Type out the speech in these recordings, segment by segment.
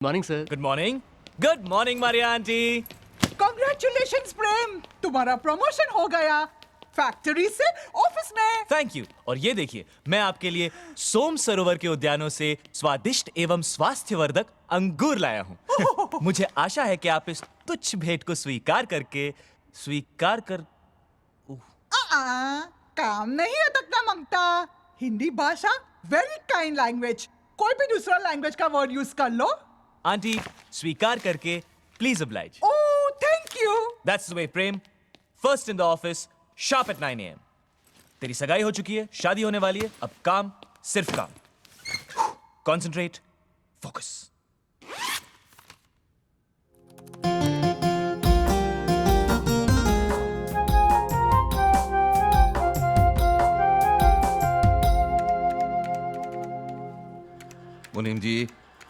Morning sir. Good morning. Good morning Maria aunty. Congratulations Prem, तुम्हारा promotion हो गया factory से ऑफिस में। Thank you. और ये देखिए, मैं आपके लिए सोम सरोवर के उद्यानों से स्वादिष्ट एवं स्वास्थ्यवर्धक अंगूर लाया हूँ। मुझे आशा है कि आप इस तुच्छ भेंट को स्वीकार कर काम नहीं अटकना मांगता। हिंदी भाषा वेरी काइंड लैंग्वेज, कोई भी दूसरा लैंग्वेज का वर्ड यूज कर लो। आंटी, स्वीकार करके please oblige। Oh thank you. That's the way, Prem. First in the office, sharp at 9 AM। तेरी सगाई हो चुकी है, शादी होने वाली है, अब काम, सिर्फ काम। Concentrate, focus। मुनीम जी,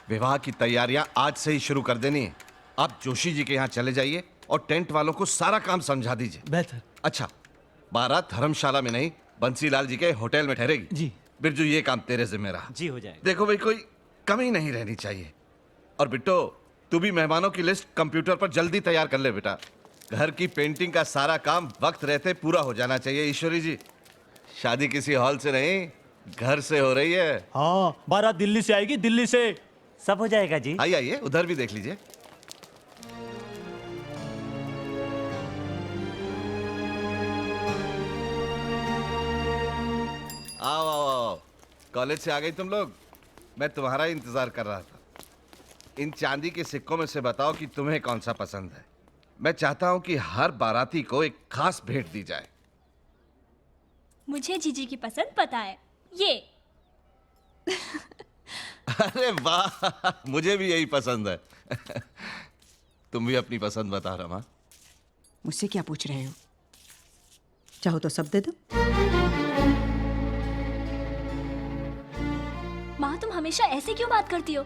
विवाह की तैयारियां आज से ही शुरू कर देनी है। आप जोशी जी के यहाँ चले जाइए और टेंट वालों को सारा काम समझा दीजिए। बेहतर। अच्छा, बारात धर्मशाला में नहीं, बंसीलाल जी के होटल में ठहरेगी। जी। बिरजू, ये काम तेरे जिम्मे रहा। जी, हो जाएगा। देखो भाई, कोई कमी नहीं रहनी चाहिए। और बिट्टो, तू भी मेहमानों की लिस्ट कंप्यूटर पर जल्दी तैयार कर ले बेटा। घर की पेंटिंग का सारा काम वक्त रहते पूरा हो जाना चाहिए। ईश्वरी जी, शादी किसी हॉल से नहीं, घर से हो रही है। हाँ, बारात दिल्ली से आएगी, दिल्ली से। सब हो जाएगा जी। आइए आइए, उधर भी देख लीजिए। आओ आओ आओ, कॉलेज से आ गई तुम लोग। मैं तुम्हारा ही इंतजार कर रहा था। इन चांदी के सिक्कों में से बताओ कि तुम्हें कौन सा पसंद है। मैं चाहता हूं कि हर बाराती को एक खास भेंट दी जाए। मुझे जीजी की पसंद पता है, ये। अरे वाह, मुझे भी यही पसंद है। तुम भी अपनी पसंद बता रमा। मुझसे क्या पूछ रहे हो? चाहो तो सब दे दो। माँ, तुम हमेशा ऐसे क्यों बात करती हो?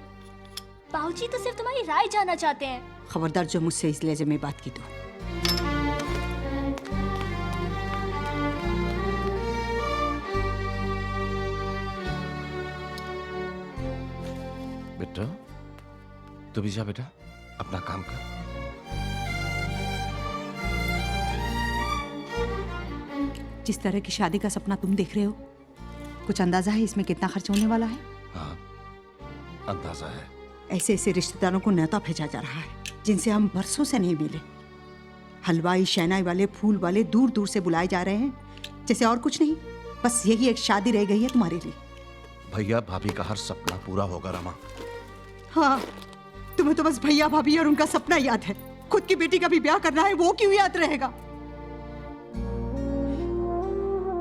बाबूजी तो सिर्फ तुम्हारी राय जानना चाहते हैं। खबरदार जो मुझसे इस लहजे में बात की तो। बेटा, तू भी जा बेटा, अपना काम कर। जिस तरह की शादी का सपना तुम देख रहे हो, कुछ अंदाजा है इसमें कितना खर्च होने वाला है? हाँ, अंदाजा है। ऐसे ऐसे रिश्तेदारों को न्योता भेजा जा रहा है जिनसे हम बरसों से नहीं मिले। हलवाई, शहनाई वाले, फूल वाले दूर दूर से बुलाए जा रहे हैं, जैसे और कुछ नहीं, बस यही एक शादी रह गई है तुम्हारे लिए। भैया भाभी का हर सपना पूरा होगा रमा। हाँ, तुम्हें तो बस भैया भाभी और उनका सपना याद है। खुद की बेटी का भी ब्याह करना है, वो क्यों याद रहेगा?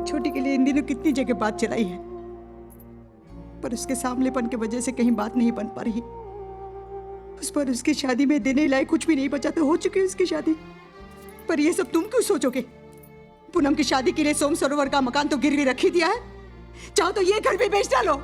छोटी के लिए इन दिनों कितनी जगह बात चलाई है, पर उसके सामलेपन की वजह से कहीं बात नहीं बन पा रही। उस पर उसकी शादी में देने लायक कुछ भी नहीं बचा, तो हो चुकी है उसकी शादी। पर ये सब तुम क्यों सोचोगे? पूनम की शादी के लिए सोम सरोवर का मकान तो गिरवी रख ही दिया है, चाहो तो ये घर भी बेच डालो।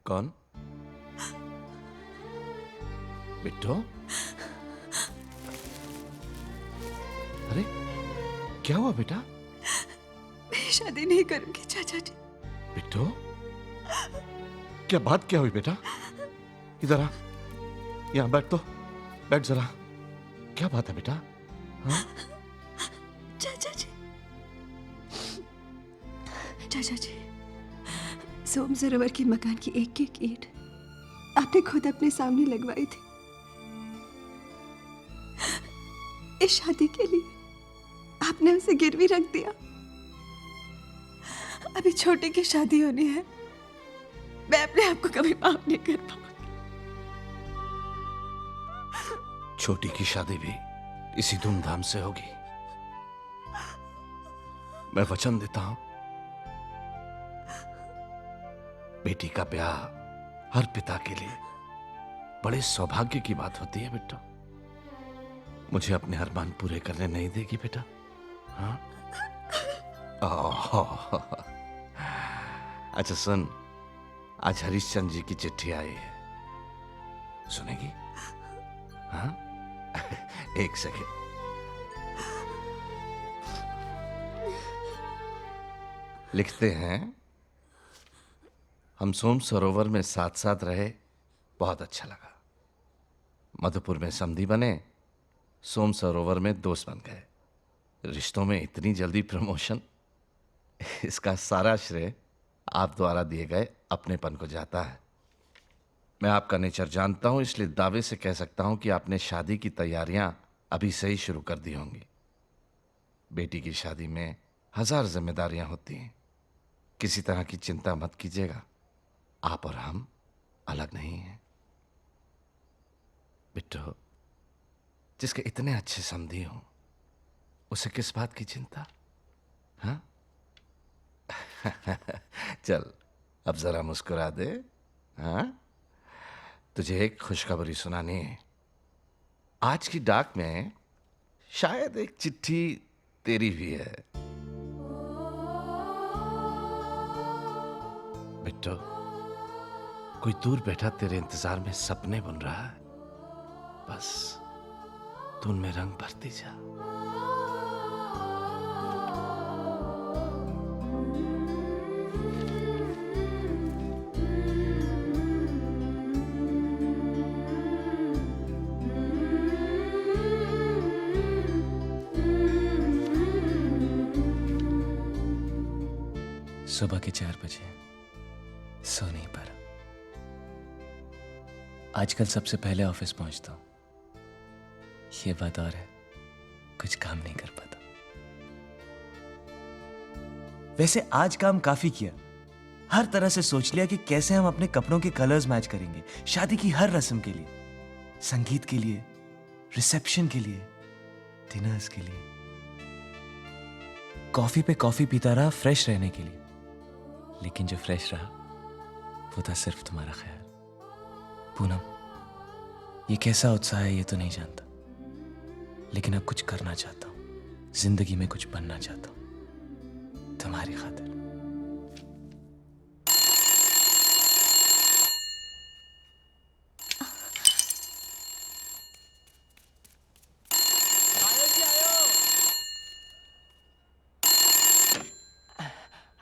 कौन? बिट्टो? अरे क्या हुआ बेटा? मैं शादी नहीं करूंगी चाचा जी। बिट्टो, क्या बात क्या हुई बेटा? इधर आ, यहाँ बैठ तो, बैठ जरा। क्या बात है बेटा? हाँ? चाचा जी, चाचा जी, सोम सरोवर की मकान की एक एक ईंट आपने खुद अपने सामने लगवाई थी। इस शादी के लिए आपने उसे गिरवी रख दिया। अभी छोटे की शादी होनी है, मैं अपने आप को कभी माफ नहीं कर पाऊंगी। छोटी की शादी भी इसी धूमधाम से होगी। मैं वचन देता हूं, बेटी का ब्याह हर पिता के लिए बड़े सौभाग्य की बात होती है बेटा। मुझे अपने अरमान पूरे करने नहीं देगी बेटा? हाँ? ओह, अच्छा सुन, आज हरिश्चंद्र जी की चिट्ठी आई है, सुनेगी? हाँ? एक सेकेंड। लिखते हैं, हम सोम सरोवर में साथ साथ रहे, बहुत अच्छा लगा। मधुपुर में समधी बने, सोम सरोवर में दोस्त बन गए। रिश्तों में इतनी जल्दी प्रमोशन, इसका सारा श्रेय आप द्वारा दिए गए अपनेपन को जाता है। मैं आपका नेचर जानता हूं, इसलिए दावे से कह सकता हूं कि आपने शादी की तैयारियां अभी से ही शुरू कर दी होंगी। बेटी की शादी में 1000 जिम्मेदारियां होती हैं, किसी तरह की चिंता मत कीजिएगा, आप और हम अलग नहीं हैं। बिट्टू, जिसके इतने अच्छे समधी हों, उसे किस बात की चिंता? हाँ? चल अब जरा मुस्कुरा दे। हाँ? तुझे एक खुशखबरी सुनानी है। आज की डाक में शायद एक चिट्ठी तेरी भी है। बिट्टू, कोई दूर बैठा तेरे इंतजार में सपने बुन रहा है, बस तू उनमें रंग भरती जा। सुबह के 4 बजे, सो नहीं पारा। आजकल सबसे पहले ऑफिस पहुंचता हूं, ये बात और है, कुछ काम नहीं कर पाता। वैसे आज काम काफी किया, हर तरह से सोच लिया कि कैसे हम अपने कपड़ों के कलर्स मैच करेंगे, शादी की हर रस्म के लिए, संगीत के लिए, रिसेप्शन के लिए, डिनर्स के लिए। कॉफी पे कॉफी पीता रहा फ्रेश रहने के लिए, लेकिन जो फ्रेश रहा वो था सिर्फ तुम्हारा ख्याल। पूनम, ये कैसा उत्साह है ये तो नहीं जानता, लेकिन अब कुछ करना चाहता हूं, जिंदगी में कुछ बनना चाहता हूं, तुम्हारी खातिर।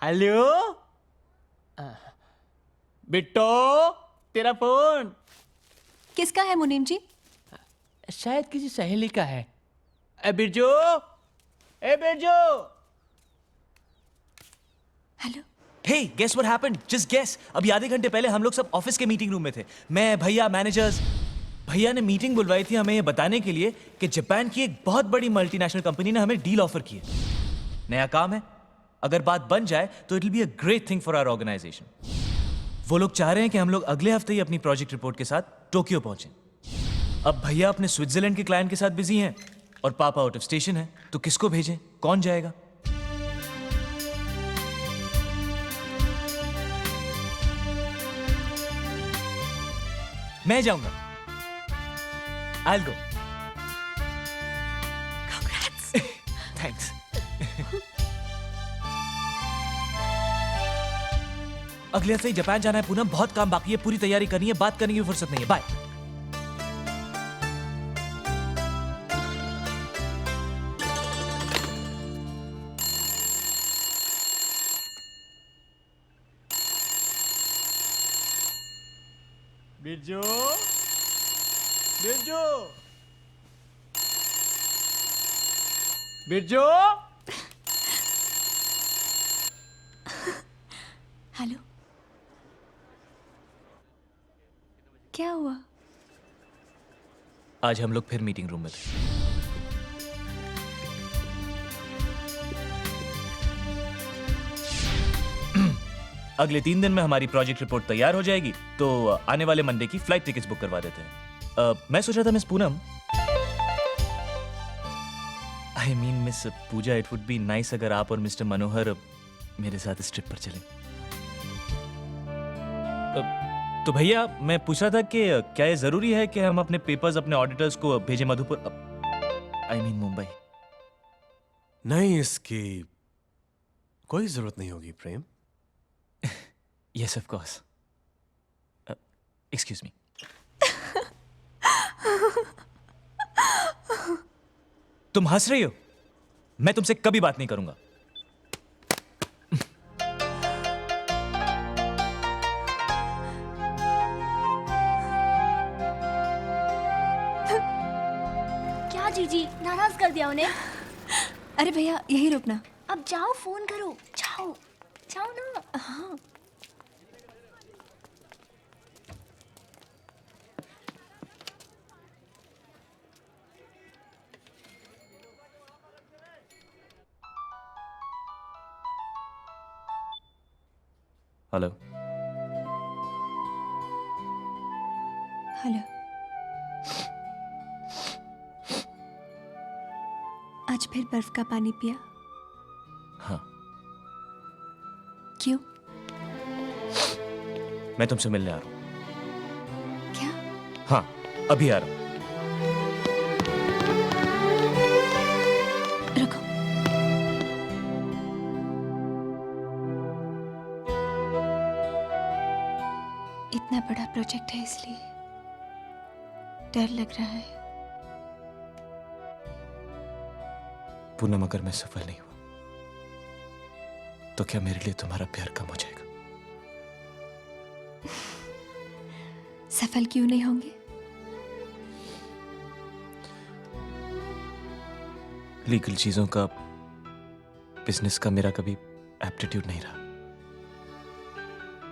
हेलो बिट्टो, तेरा फोन। किसका है मुनीम जी? शायद किसी सहेली का है। ए बिरजू, ए Birju. Hello. Hey, guess what happened? Just guess. अभी आधे घंटे पहले हम लोग सब ऑफिस के मीटिंग रूम में थे, मैं, भैया, मैनेजर्स। भैया ने मीटिंग बुलवाई थी हमें ये बताने के लिए कि जापान की एक बहुत बड़ी मल्टीनेशनल कंपनी ने हमें डील ऑफर की है। नया काम है, अगर बात बन जाए तो it will be a great thing for our organisation. वो लोग चाह रहे हैं कि हम लोग अगले हफ्ते ही अपनी प्रोजेक्ट रिपोर्ट के साथ टोक्यो पहुंचे। अब भैया अपने स्विट्जरलैंड के क्लाइंट के साथ बिजी हैं और पापा आउट ऑफ स्टेशन है, तो किसको भेजें, कौन जाएगा? मैं जाऊंगा। I'll go. Congrats. Thanks. अगले हफ्ते ही जापान जाना है पूनम, बहुत काम बाकी है, पूरी तैयारी करनी है, बात करने की फुर्सत नहीं है। बाय। बिरजू, बिरजू, बिरजू। हेलो। क्या हुआ? आज हम लोग फिर मीटिंग रूम में थे। अगले 3 दिन में हमारी प्रोजेक्ट रिपोर्ट तैयार हो जाएगी, तो आने वाले मंडे की फ्लाइट टिकट्स बुक करवा देते हैं। मैं सोच रहा था miss Poonam, I mean miss Pooja, it would be nice अगर आप और मिस्टर मनोहर मेरे साथ इस ट्रिप पर चलें। तो भैया मैं पूछ रहा था कि क्या ये जरूरी है कि हम अपने पेपर्स अपने ऑडिटर्स को भेजें मधुपुर, आई मीन मुंबई? नहीं, इसकी कोई जरूरत नहीं होगी Prem. Yes of course. Excuse me. तुम हंस रही हो? मैं तुमसे कभी बात नहीं करूंगा। क्या जीजी, नाराज कर दिया उन्हें? अरे भैया यही रुकना। अब जाओ, फोन करो, जाओ जाओ ना। हाँ हेलो। हेलो। आज फिर बर्फ का पानी पिया? हाँ, क्यों? मैं तुमसे मिलने आ रहा हूं। क्या? हाँ, अभी आ रहा हूं। रुको। इतना बड़ा प्रोजेक्ट है इसलिए डर लग रहा है। पूनम, अगर मैं सफल नहीं हुआ तो क्या मेरे लिए तुम्हारा प्यार कम हो जाएगा? सफल क्यों नहीं होंगे? लीगल चीजों का, बिजनेस का मेरा कभी एप्टीट्यूड नहीं रहा।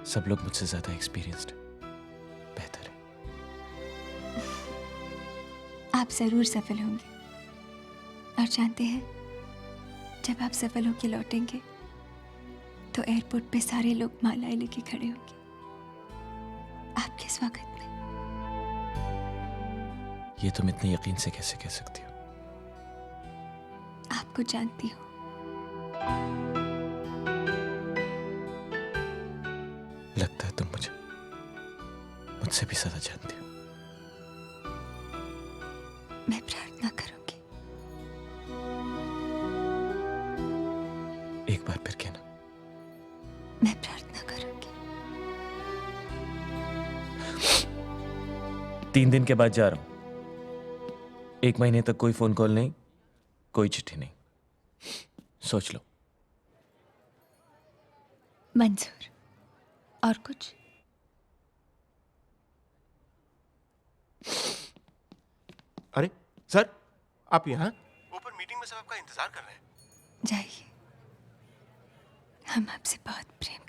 सब लोग मुझसे ज्यादा एक्सपीरियंस्ड, बेहतर है। आप जरूर सफल होंगे। और जानते हैं, जब आप सफल होकर लौटेंगे तो एयरपोर्ट पे सारे लोग मालाएं लेके खड़े होंगे आपके स्वागत में। ये तुम इतने यकीन से कैसे कह सकती हो? आपको जानती हूँ। लगता है तुम मुझसे भी ज्यादा जानती हो। मैं प्रार्थना करूंगी। एक बार फिर कहना। मैं प्रार्थना करूंगी। 3 दिन के बाद जा रहा हूं। 1 महीने तक कोई फोन कॉल नहीं, कोई चिट्ठी नहीं। सोच लो। मंजूर। और कुछ? अरे सर, आप यहाँ? ऊपर मीटिंग में सब आपका इंतजार कर रहे हैं। जाइए, हम आपसे बहुत प्रेम